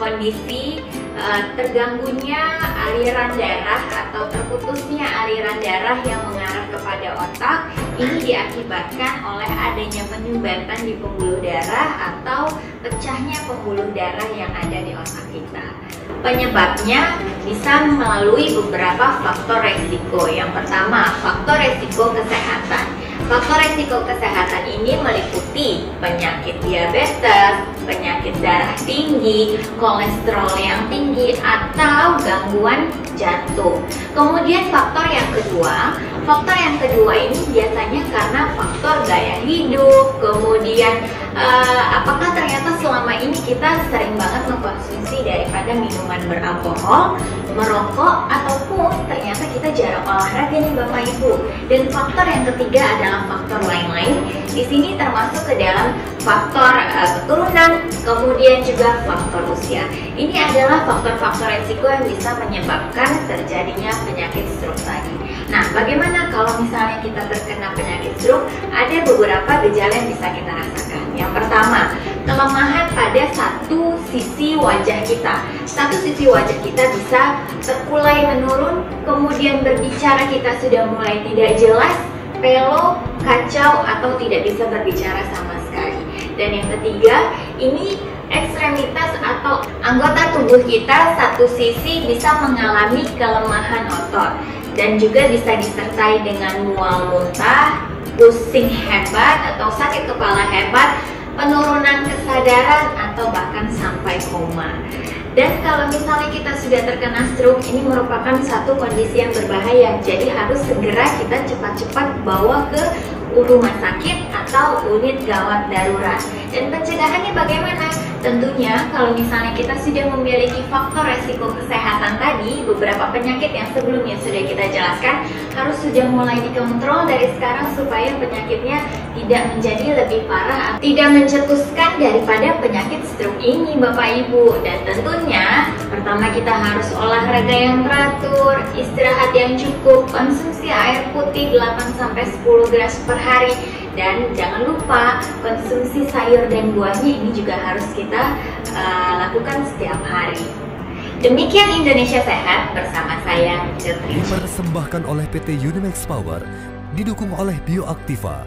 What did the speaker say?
kondisi terganggunya aliran darah atau terputusnya aliran darah yang mengarah kepada otak. Ini diakibatkan oleh adanya penyumbatan di pembuluh darah atau pecahnya pembuluh darah yang ada di otak kita. Penyebabnya bisa melalui beberapa faktor resiko. Yang pertama, faktor resiko kesehatan. Faktor resiko kesehatan ini meliputi penyakit diabetes, penyakit darah tinggi, kolesterol yang tinggi, atau gangguan jantung. Kemudian faktor yang kedua ini biasanya karena faktor gaya hidup. Kemudian apakah ternyata selama ini kita sering banget mengkonsumsi daripada minuman beralkohol, merokok, ataupun ternyata kita jarang olahraga nih Bapak Ibu. Dan faktor yang ketiga adalah faktor lain-lain. Di sini termasuk ke dalam faktor keturunan, kemudian juga faktor usia. Ini adalah faktor-faktor resiko yang bisa menyebabkan terjadinya penyakit stroke tadi. Nah, bagaimana kalau misalnya kita terkena penyakit stroke? Ada beberapa gejala yang bisa kita rasakan. Yang pertama, kelemahan pada satu sisi wajah kita. Satu sisi wajah kita bisa terkulai menurun, kemudian berbicara kita sudah mulai tidak jelas, pelo, kacau, atau tidak bisa berbicara sama sekali. Dan yang ketiga, ini ekstremitas atau anggota tubuh kita satu sisi bisa mengalami kelemahan otot dan juga bisa disertai dengan mual muntah, pusing hebat atau sakit kepala hebat, penurunan kesadaran, atau bahkan sampai koma. Dan kalau misalnya kita sudah terkena stroke, ini merupakan satu kondisi yang berbahaya. Jadi harus segera kita cepat-cepat bawa ke rumah sakit atau unit gawat darurat. Dan pencegahannya bagaimana? Tentunya kalau misalnya kita sudah memiliki faktor resiko kesehatan tadi, beberapa penyakit yang sebelumnya sudah kita jelaskan harus sudah mulai dikontrol dari sekarang supaya penyakitnya tidak menjadi lebih parah, tidak mencetuskan daripada penyakit stroke ini Bapak Ibu. Dan tentunya pertama kita harus olahraga yang teratur, istirahat yang cukup, konsumsi air putih 8-10 gelas per hari, dan jangan lupa konsumsi sayur dan buahnya ini juga harus kita lakukan setiap hari. Demikian Indonesia Sehat bersama saya Jotri. Dipersembahkan oleh PT Unimax Power, didukung oleh Bioaktiva.